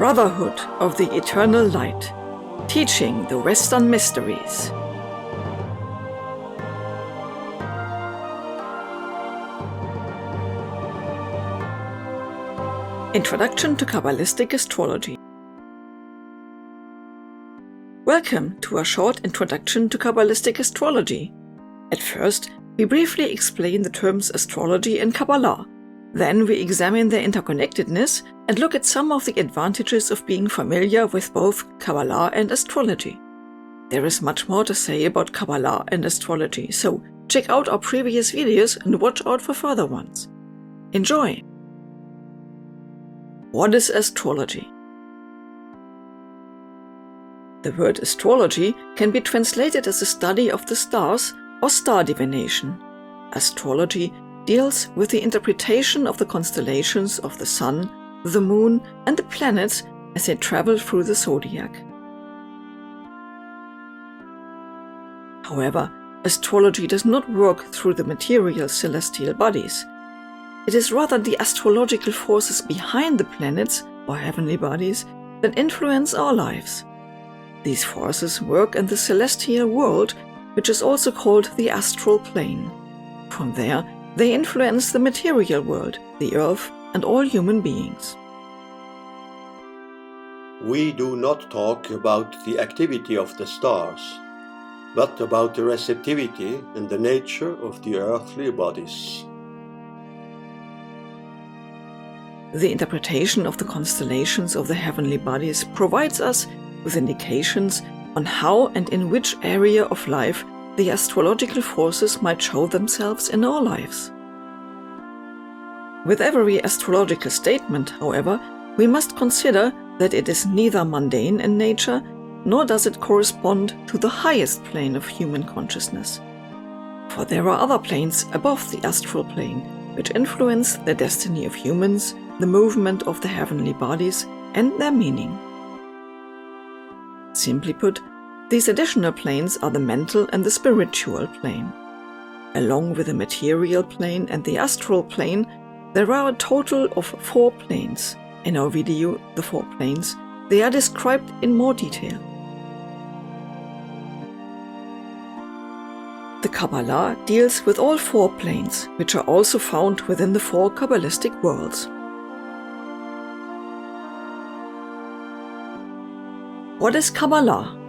Brotherhood of the Eternal Light, teaching the Western mysteries. Introduction to Qabbalistic Astrology. Welcome to a short introduction to Qabbalistic Astrology. At first, we briefly explain the terms astrology and Qabbalah. Then we examine their interconnectedness and look at some of the advantages of being familiar with both Qabbalah and astrology. There is much more to say about Qabbalah and astrology, so check out our previous videos and watch out for further ones. Enjoy! What is astrology? The word astrology can be translated as a study of the stars or star divination. Astrology deals with the interpretation of the constellations of the sun, the moon, and the planets as they travel through the zodiac. However, astrology does not work through the material celestial bodies. It is rather the astrological forces behind the planets, or heavenly bodies, that influence our lives. These forces work in the celestial world, which is also called the astral plane. From there, they influence the material world, the earth, and all human beings. We do not talk about the activity of the stars, but about the receptivity and the nature of the earthly bodies. The interpretation of the constellations of the heavenly bodies provides us with indications on how and in which area of life the astrological forces might show themselves in our lives. With every astrological statement, however, we must consider that it is neither mundane in nature, nor does it correspond to the highest plane of human consciousness. For there are other planes above the astral plane, which influence the destiny of humans, the movement of the heavenly bodies, and their meaning. Simply put, these additional planes are the mental and the spiritual plane. Along with the material plane and the astral plane, there are a total of 4 planes. In our video, The 4 Planes, they are described in more detail. The Qabbalah deals with all 4 planes, which are also found within the 4 Kabbalistic worlds. What is Qabbalah?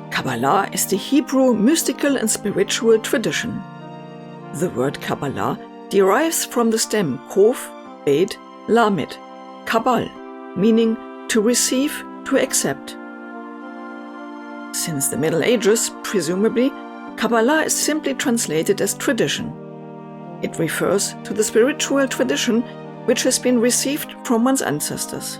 Qabbalah is the Hebrew mystical and spiritual tradition. The word Qabbalah derives from the stem Kof, Bet, Lamed, Kabbal, meaning to receive, to accept. Since the Middle Ages, presumably, Qabbalah is simply translated as tradition. It refers to the spiritual tradition which has been received from one's ancestors.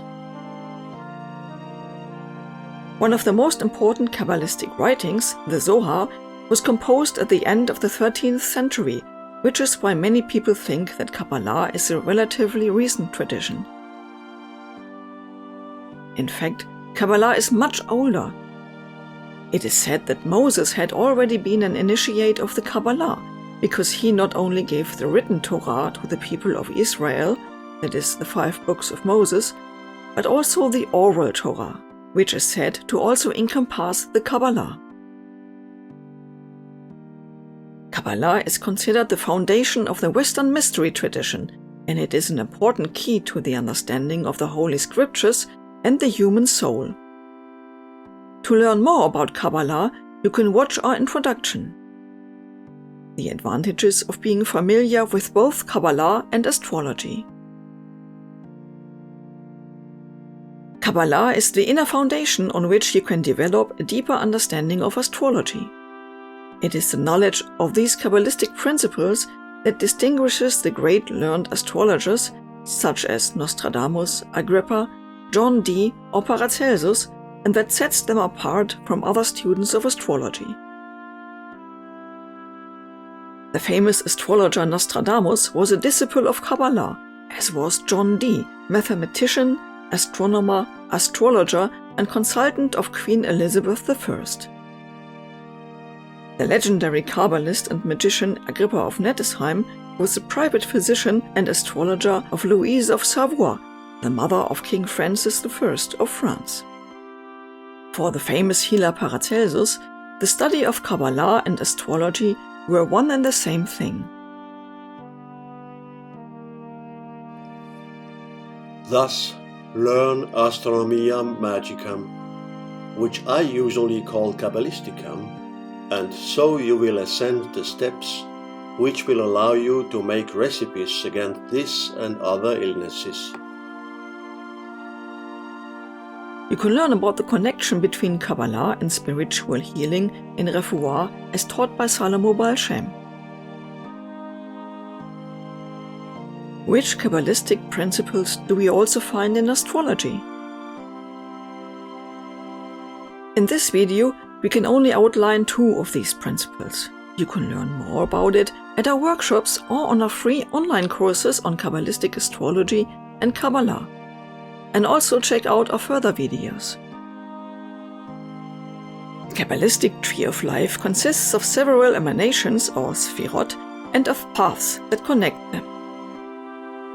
One of the most important Kabbalistic writings, the Zohar, was composed at the end of the 13th century, which is why many people think that Qabbalah is a relatively recent tradition. In fact, Qabbalah is much older. It is said that Moses had already been an initiate of the Qabbalah, because he not only gave the written Torah to the people of Israel, that is, the 5 books of Moses, but also the oral Torah, which is said to also encompass the Qabbalah. Qabbalah is considered the foundation of the Western mystery tradition, and it is an important key to the understanding of the Holy Scriptures and the human soul. To learn more about Qabbalah, you can watch our introduction. The advantages of being familiar with both Qabbalah and astrology. Qabbalah is the inner foundation on which you can develop a deeper understanding of astrology. It is the knowledge of these Kabbalistic principles that distinguishes the great learned astrologers such as Nostradamus, Agrippa, John Dee, or Paracelsus, and that sets them apart from other students of astrology. The famous astrologer Nostradamus was a disciple of Qabbalah, as was John Dee, mathematician, astronomer, astrologer, and consultant of Queen Elizabeth I. The legendary Kabbalist and magician Agrippa of Nettesheim was the private physician and astrologer of Louise of Savoy, the mother of King Francis I of France. For the famous healer Paracelsus, the study of Qabbalah and astrology were one and the same thing. Thus, learn Astronomia Magicam, which I usually call Qabbalisticam, and so you will ascend the steps which will allow you to make recipes against this and other illnesses. You can learn about the connection between Qabbalah and spiritual healing in Refuah as taught by Salomo Baal Shem. Which Kabbalistic principles do we also find in astrology? In this video, we can only outline 2 of these principles. You can learn more about it at our workshops or on our free online courses on Kabbalistic astrology and Qabbalah, and also check out our further videos. The Kabbalistic tree of life consists of several emanations or sphirot and of paths that connect them.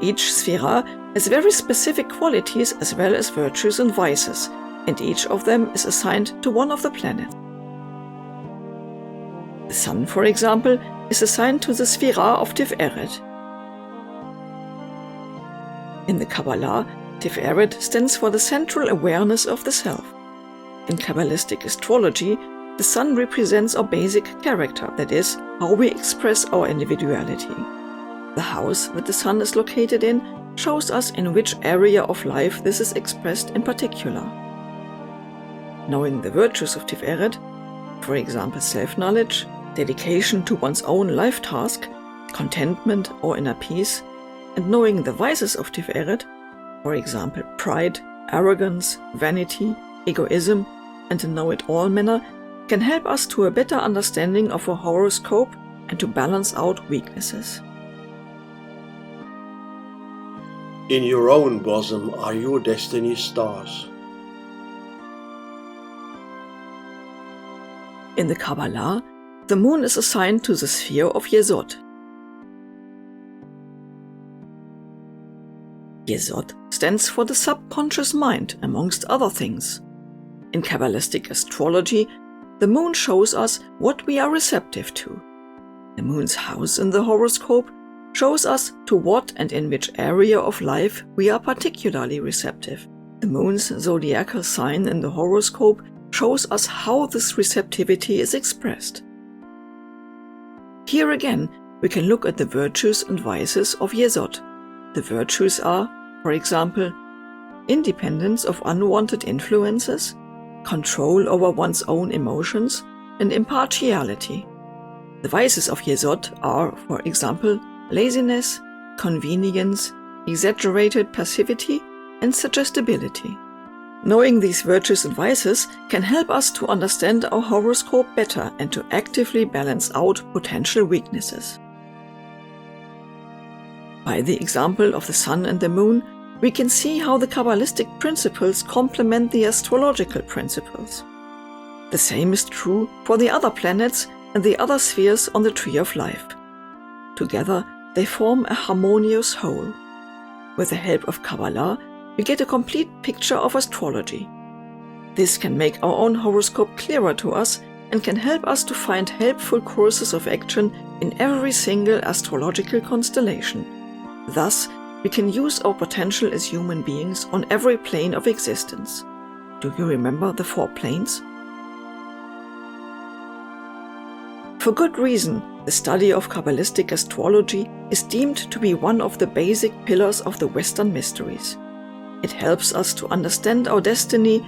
Each sphira has very specific qualities as well as virtues and vices, and each of them is assigned to one of the planets. The Sun, for example, is assigned to the sphira of Tiferet. In the Qabbalah, Tiferet stands for the central awareness of the self. In Kabbalistic astrology, the Sun represents our basic character, that is, how we express our individuality. The house that the Sun is located in shows us in which area of life this is expressed in particular. Knowing the virtues of Tiferet, for example self-knowledge, dedication to one's own life task, contentment or inner peace, and knowing the vices of Tiferet, for example pride, arrogance, vanity, egoism, and a know-it-all manner, can help us to a better understanding of our horoscope and to balance out weaknesses. In your own bosom are your destiny stars. In the Qabbalah, the moon is assigned to the sphere of Yesod. Yesod stands for the subconscious mind, amongst other things. In Kabbalistic astrology, the moon shows us what we are receptive to. The moon's house in the horoscope shows us to what and in which area of life we are particularly receptive. The moon's zodiacal sign in the horoscope shows us how this receptivity is expressed. Here again, we can look at the virtues and vices of Yesod. The virtues are, for example, independence of unwanted influences, control over one's own emotions, and impartiality. The vices of Yesod are, for example, laziness, convenience, exaggerated passivity, and suggestibility. Knowing these virtues and vices can help us to understand our horoscope better and to actively balance out potential weaknesses. By the example of the Sun and the Moon, we can see how the Kabbalistic principles complement the astrological principles. The same is true for the other planets and the other spheres on the Tree of Life. Together, they form a harmonious whole. With the help of Qabbalah, we get a complete picture of astrology. This can make our own horoscope clearer to us and can help us to find helpful courses of action in every single astrological constellation. Thus, we can use our potential as human beings on every plane of existence. Do you remember the 4 planes? For good reason, the study of Kabbalistic astrology is deemed to be one of the basic pillars of the Western mysteries. It helps us to understand our destiny,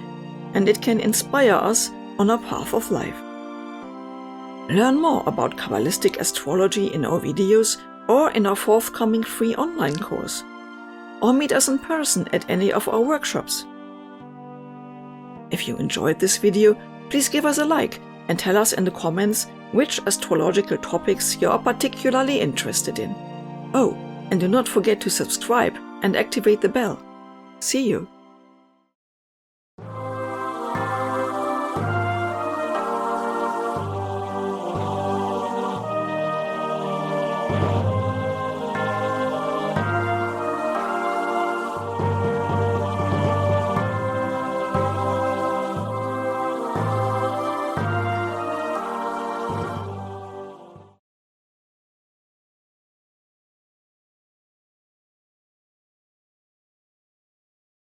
and it can inspire us on our path of life. Learn more about Kabbalistic astrology in our videos or in our forthcoming free online course, or meet us in person at any of our workshops. If you enjoyed this video, please give us a like and tell us in the comments which astrological topics you are particularly interested in. Oh, and do not forget to subscribe and activate the bell. See you!